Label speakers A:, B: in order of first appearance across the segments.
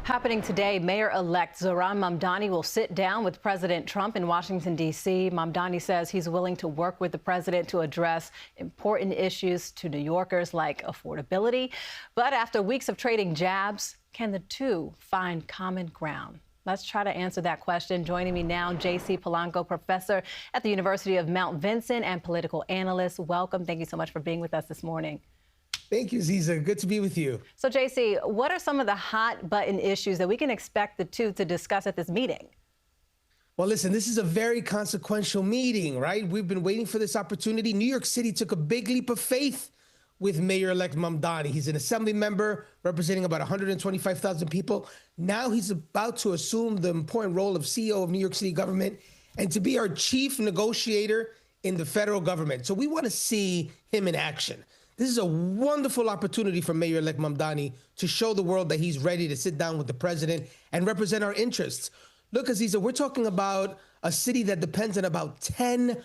A: Happening today, Mayor-elect Zohran Mamdani will sit down with President Trump in Washington, D.C. Mamdani says he's willing to work with the president to address important issues to New Yorkers like affordability. But after weeks of trading jabs, can the two find common ground? Let's try to answer that question. Joining me now, J.C. Polanco, professor at the University of Mount Vincent and political analyst. Welcome. Thank you so much for being with us this morning.
B: Thank you, Ziza. Good to be with you.
A: So, JC, what are some of the hot button issues that we can expect the two to discuss at this meeting?
B: Well, listen, this is a very consequential meeting, right? We've been waiting for this opportunity. New York City took a big leap of faith with Mayor-elect Mamdani. He's an assembly member representing about 125,000 people. Now he's about to assume the important role of CEO of New York City government and to be our chief negotiator in the federal government. So we want to see him in action. This is a wonderful opportunity for Mayor-elect Mamdani to show the world that he's ready to sit down with the president and represent our interests. Look, Aziza, we're talking about a city that depends on about $10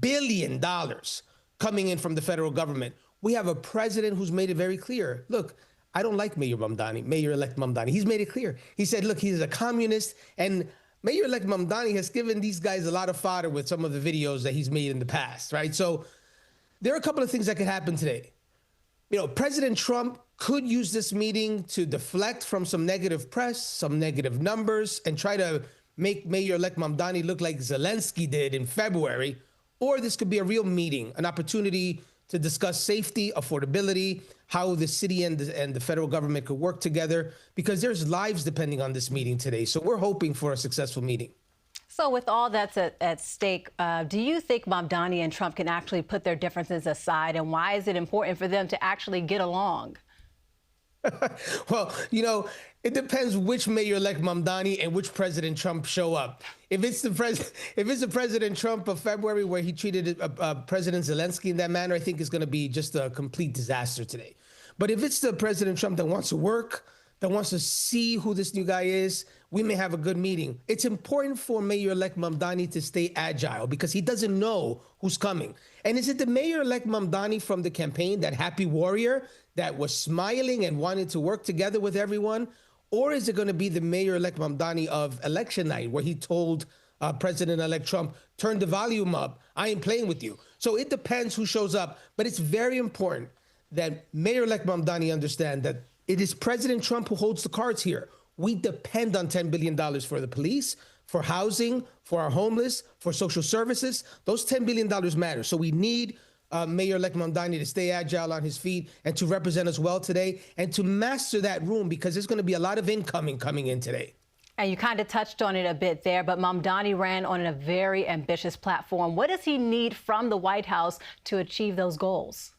B: billion coming in from the federal government. We have a president who's made it very clear. Look, I don't like Mayor-elect Mamdani. He's made it clear. He said, look, he's a communist. And Mayor-elect Mamdani has given these guys a lot of fodder with some of the videos that he's made in the past, right? So there are a couple of things that could happen today. You know, President Trump could use this meeting to deflect from some negative press, some negative numbers, and try to make Mayor-elect Mamdani look like Zelensky did in February. Or this could be a real meeting, an opportunity to discuss safety, affordability, how the city and the federal government could work together, because there's lives depending on this meeting today. So we're hoping for a successful meeting.
A: So with all that's at stake, do you think Mamdani and Trump can actually put their differences aside? And why is it important for them to actually get along?
B: Well, you know, it depends which Mayor-elect Mamdani and which President Trump show up. If it's the President Trump of February where he treated President Zelensky in that manner, I think it's going to be just a complete disaster today. But if it's the President Trump that wants to work, that wants to see who this new guy is, we may have a good meeting. It's important for Mayor-elect Mamdani to stay agile because he doesn't know who's coming. And is it the Mayor-elect Mamdani from the campaign, that happy warrior that was smiling and wanted to work together with everyone? Or is it going to be the Mayor-elect Mamdani of election night where he told President-elect Trump, turn the volume up, I ain't playing with you? So it depends who shows up. But it's very important that Mayor-elect Mamdani understand that it is President Trump who holds the cards here. We depend on $10 billion for the police, for housing, for our homeless, for social services. Those $10 billion matter. So we need Mayor-elect Mamdani to stay agile on his feet and to represent us well today and to master that room, because there's going to be a lot of incoming coming in today.
A: And you kind of touched on it a bit there, but Mamdani ran on a very ambitious platform. What does he need from the White House to achieve those goals?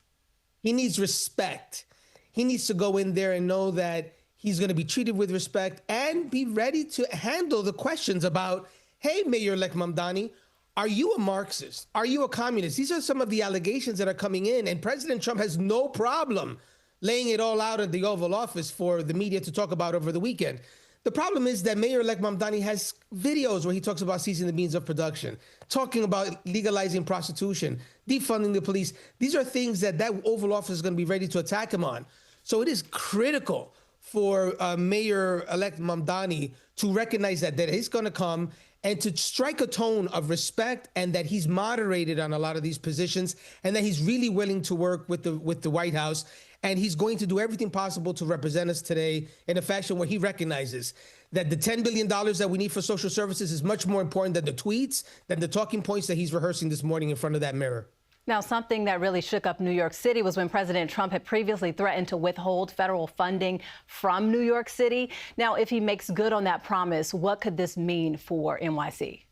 B: He needs respect. He needs to go in there and know that he's going to be treated with respect and be ready to handle the questions about, hey, Mayor-elect Mamdani, are you a Marxist? Are you a communist? These are some of the allegations that are coming in. And President Trump has no problem laying it all out at the Oval Office for the media to talk about over the weekend. The problem is that Mayor-elect Mamdani has videos where he talks about seizing the means of production, talking about legalizing prostitution, defunding the police. These are things that Oval Office is going to be ready to attack him on. So it is critical for Mayor-elect Mamdani to recognize that he's going to come and to strike a tone of respect, and that he's moderated on a lot of these positions, and that he's really willing to work with the White House. And he's going to do everything possible to represent us today in a fashion where he recognizes that the $10 billion that we need for social services is much more important than the tweets, than the talking points that he's rehearsing this morning in front of that mirror.
A: Now, something that really shook up New York City was when President Trump had previously threatened to withhold federal funding from New York City. Now, if he makes good on that promise, what could this mean for NYC?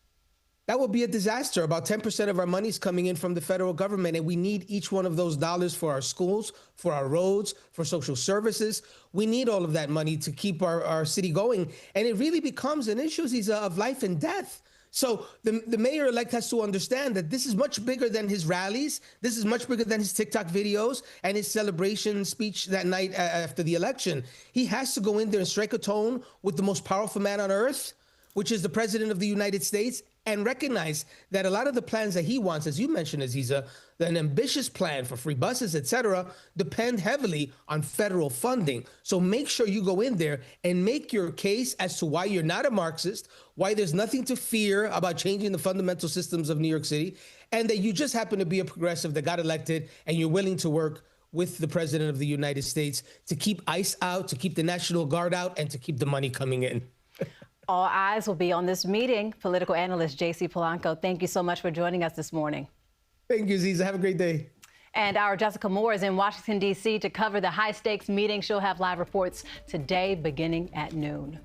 B: That would be a disaster. About 10% of our money is coming in from the federal government, and we need each one of those dollars for our schools, for our roads, for social services. We need all of that money to keep our city going. And it really becomes an issue of life and death. So the mayor-elect has to understand that this is much bigger than his rallies. This is much bigger than his TikTok videos and his celebration speech that night after the election. He has to go in there and strike a tone with the most powerful man on earth, which is the president of the United States, and recognize that a lot of the plans that he wants, as you mentioned, Aziza, an ambitious plan for free buses, et cetera, depend heavily on federal funding. So make sure you go in there and make your case as to why you're not a Marxist, why there's nothing to fear about changing the fundamental systems of New York City, and that you just happen to be a progressive that got elected and you're willing to work with the president of the United States to keep ICE out, to keep the National Guard out, and to keep the money coming in.
A: All eyes will be on this meeting. Political analyst J.C. Polanco, thank you so much for joining us this morning.
B: Thank you, Aziza. Have a great day.
A: And our Jessica Moore is in Washington, D.C. to cover the high-stakes meeting. She'll have live reports today beginning at noon.